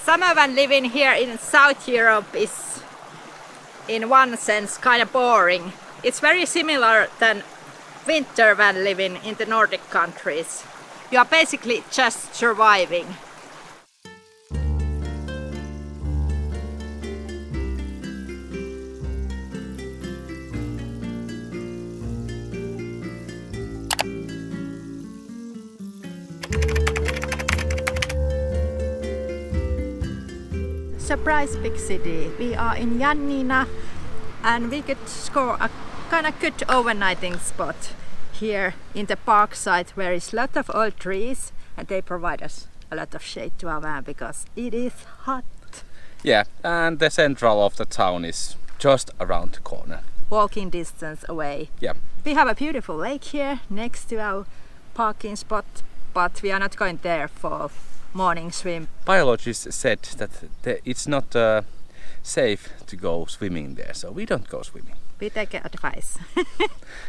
Summer van living here in South Europe is in one sense kind of boring. It's very similar than winter van living in the Nordic countries. You are basically just surviving. Surprise big city. We are in Janina and we could score a kind of good overnighting spot here in the park side where is a lot of old trees and they provide us a lot of shade to our van because it is hot. Yeah, and the central of the town is just around the corner. Walking distance away. Yeah. We have a beautiful lake here next to our parking spot, but we are not going there for morning swim. Biologists said that it's not safe to go swimming there, so we don't go swimming. We take advice.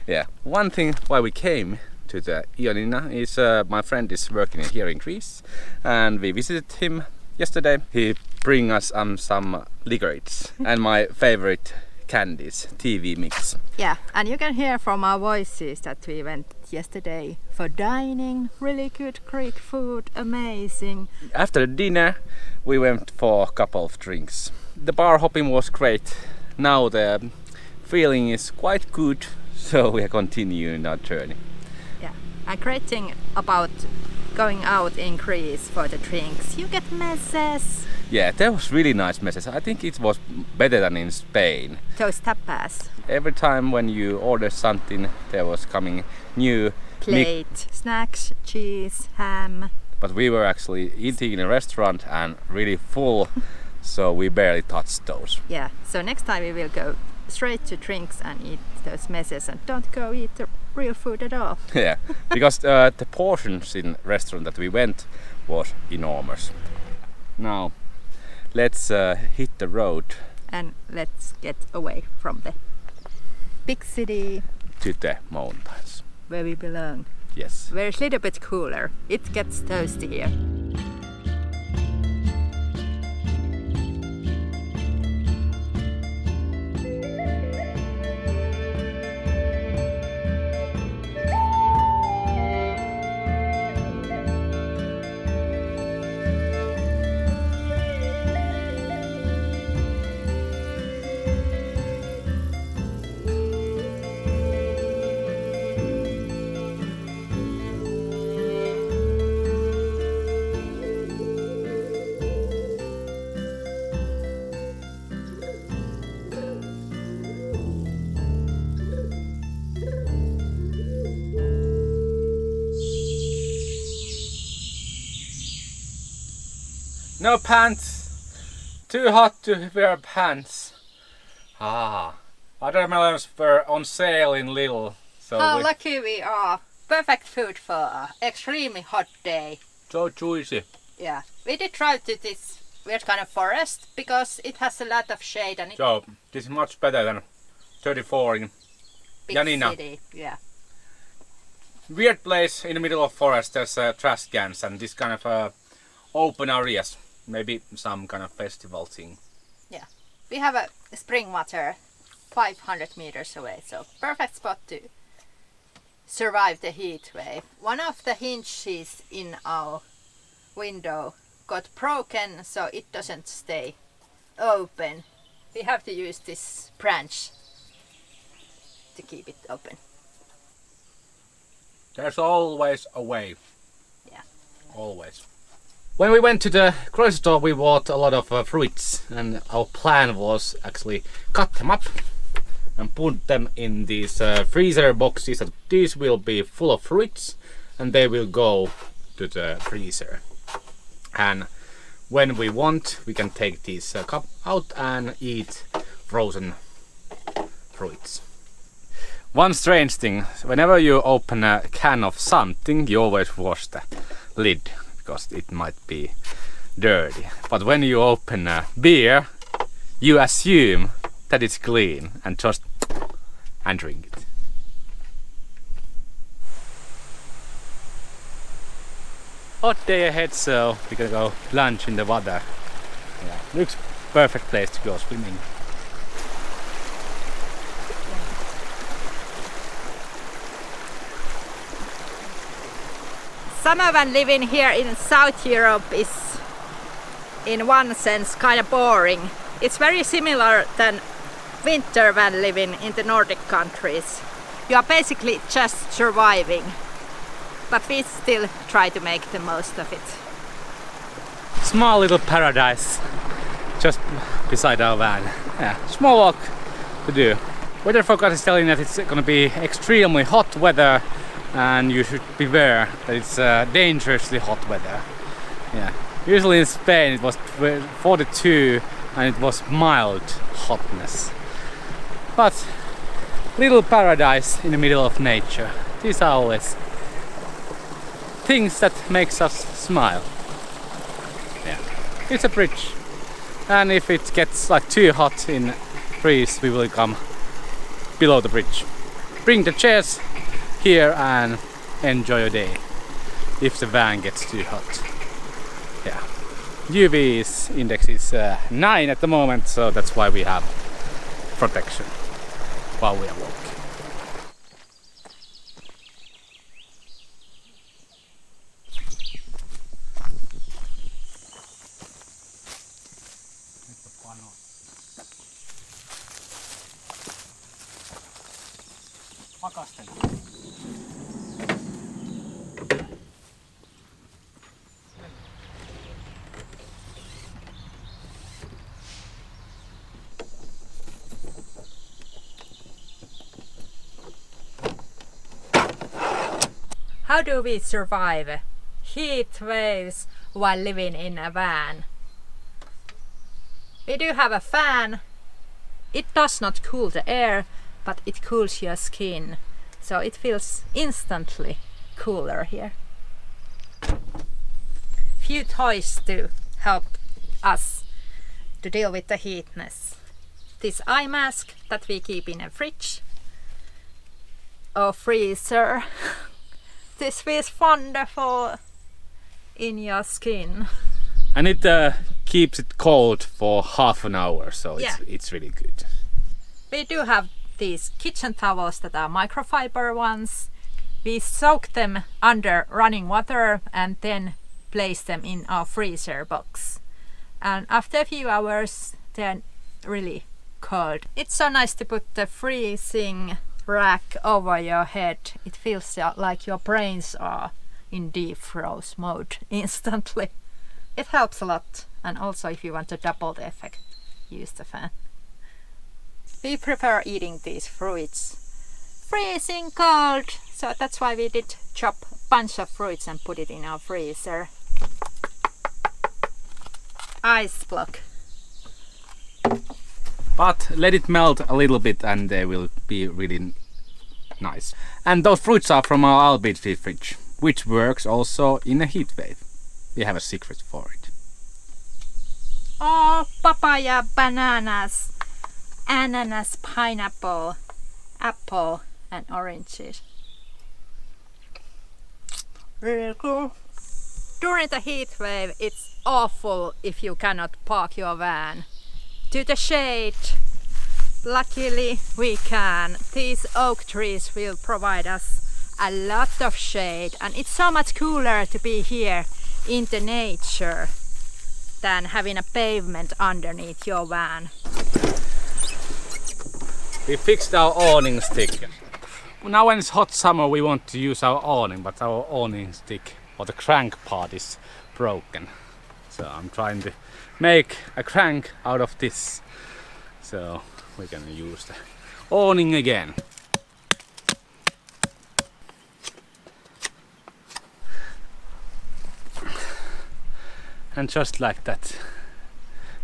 Yeah, one thing why we came to the Ionina is my friend is working here in Greece and we visited him yesterday. He bring us some licorice and my favorite candies, TV mix. Yeah, and you can hear from our voices that we went yesterday for dining, really good Greek food, amazing. After dinner we went for a couple of drinks. The bar hopping was great. Now the feeling is quite good, so we are continuing our journey. Yeah, a great thing about going out in Greece for the drinks, you get messes. Yeah, there was really nice messes. I think it was better than in Spain. Those tapas. Every time when you order something, there was coming new plate, snacks, cheese, ham. But we were actually eating in a restaurant and really full, so we barely touched those. Yeah, so next time we will go straight to drinks and eat those messes and don't go eat the real food at all. Yeah, because the portions in restaurant that we went was enormous. Now let's hit the road and let's get away from the big city to the mountains where we belong. Yes, where it's a little bit cooler. It gets toasty here. No pants! Too hot to wear pants. Watermelons were on sale in Lidl. So how lucky we are. Perfect food for an extremely hot day. So juicy. Yeah, we did drive to this weird kind of forest because it has a lot of shade and so this is much better than 34 in big Janina. City. Yeah. Weird place in the middle of forest. There's trash cans and this kind of open areas. Maybe some kind of festival thing. Yeah, we have a spring water 500 meters away, so perfect spot to survive the heat wave. One of the hinges in our window got broken, so it doesn't stay open. We have to use this branch to keep it open. There's always a way. Yeah. Always. When we went to the grocery store we bought a lot of fruits and our plan was actually cut them up and put them in these freezer boxes that these will be full of fruits and they will go to the freezer. And when we want we can take these cup out and eat frozen fruits. One strange thing, whenever you open a can of something you always wash the lid. Because it might be dirty. But when you open a beer, you assume that it's clean and just drink it. Hot day ahead, so we're gonna go lunch in the water. Yeah, looks perfect place to go swimming. Summer van living here in South Europe is in one sense kind of boring. It's very similar than winter van living in the Nordic countries. You are basically just surviving, but we still try to make the most of it. Small little paradise just beside our van. Yeah, small walk to do. Weather forecast is telling that it's gonna be extremely hot weather, and you should beware that it's dangerously hot weather. Yeah. Usually in Spain it was 42 and it was mild hotness. But little paradise in the middle of nature. These are always things that makes us smile. Yeah. It's a bridge. And if it gets like too hot in freeze, we will come below the bridge. Bring the chairs here and enjoy your day if the van gets too hot. Yeah, UV's index is 9 at the moment, so that's why we have protection while we are walking. How do we survive heat waves while living in a van? We do have a fan. It does not cool the air, but it cools your skin, so it feels instantly cooler here. Few toys to help us to deal with the heatness. This eye mask that we keep in a fridge or freezer. This feels wonderful in your skin. And it keeps it cold for half an hour, so Yeah. it's really good. We do have these kitchen towels that are microfiber ones. We soak them under running water and then place them in our freezer box. And after a few hours, they're really cold. It's so nice to put the freezing rack over your head. It feels like your brains are in defrost mode instantly. It helps a lot, and also if you want to double the effect, use the fan. We prefer eating these fruits freezing cold, so that's why we did chop a bunch of fruits and put it in our freezer. Ice block. But let it melt a little bit and they will be really nice. And those fruits are from our Albitri fridge, which works also in a heat wave. We have a secret for it. Oh, papaya, bananas, ananas, pineapple, apple and oranges. Really cool. During the heat wave, it's awful if you cannot park your van to the shade. Luckily we can. These oak trees will provide us a lot of shade, and it's so much cooler to be here in the nature than having a pavement underneath your van. We fixed our awning stick. Now when it's hot summer we want to use our awning, but our awning stick or the crank part is broken. So I'm trying to make a crank out of this. So we're gonna use the awning again. And just like that,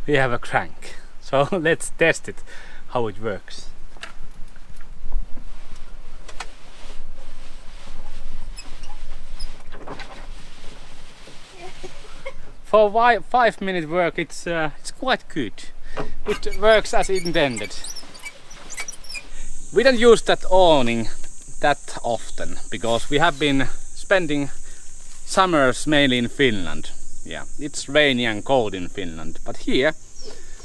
we have a crank. So let's test it, how it works. For 5-minute work, it's quite good. It works as intended. We don't use that awning that often because we have been spending summers mainly in Finland. Yeah, it's rainy and cold in Finland, but here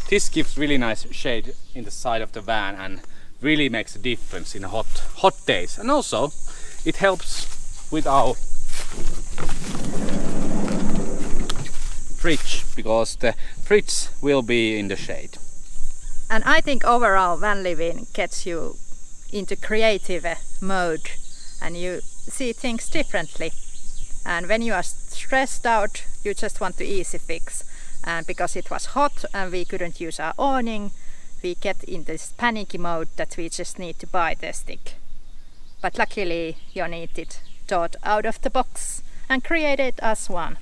this gives really nice shade in the side of the van and really makes a difference in hot days. And also it helps with our fridge, because the fridge will be in the shade. And I think overall van living gets you into creative mode and you see things differently. And when you are stressed out, you just want to easy fix. And because it was hot and we couldn't use our awning, we get in this panicky mode that we just need to buy the stick. But luckily Jonit thought out of the box and created us one.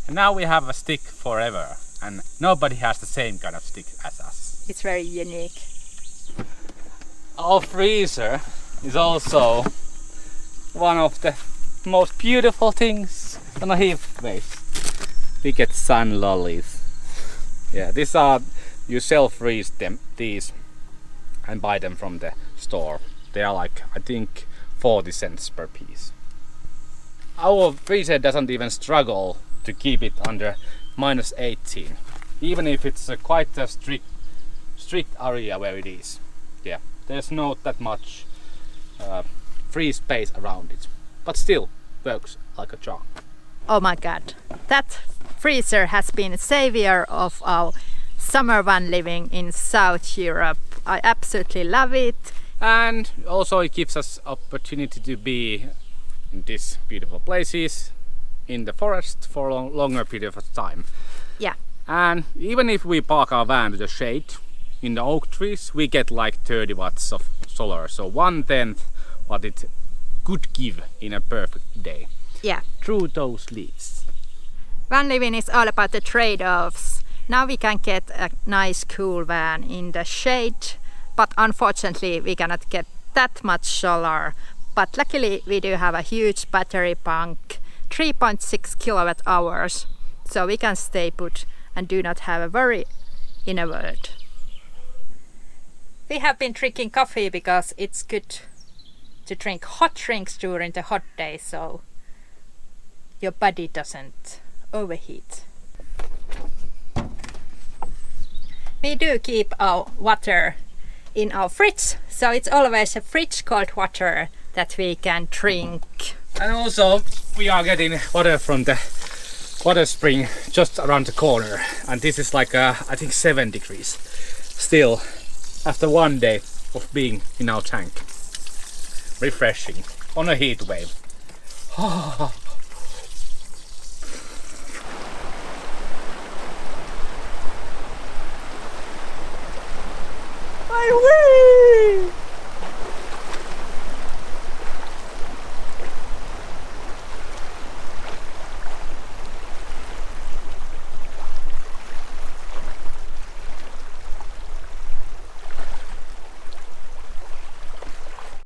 And now we have a stick forever, and nobody has the same kind of stick as us. It's very unique. Our freezer is also one of the most beautiful things on a heatwave. We get sun lollies. Yeah, these are, you self-freeze these and buy them from the store. They are like, I think, 40 cents per piece. Our freezer doesn't even struggle to keep it under -18, even if it's quite a strict area where it is. Yeah, there's not that much free space around it, but still works like a charm. Oh my god, that freezer has been a savior of our summer van living in South Europe. I absolutely love it. And also it gives us opportunity to be in these beautiful places in the forest for a longer period of time. Yeah. And even if we park our van to the shade in the oak trees, we get like 30 watts of solar, so 1/10 what it could give in a perfect day. Yeah. Through those leaves. Van living is all about the trade-offs. Now we can get a nice cool van in the shade, but unfortunately we cannot get that much solar. But luckily we do have a huge battery bank, 3.6 kilowatt hours, so we can stay put and do not have a worry in a world. We have been drinking coffee because it's good to drink hot drinks during the hot days, so your body doesn't overheat. We do keep our water in our fridge, so it's always a fridge cold water that we can drink. And also we are getting water from the water spring just around the corner, and this is like I think 7 degrees still after one day of being in our tank. Refreshing on a heat wave. I win!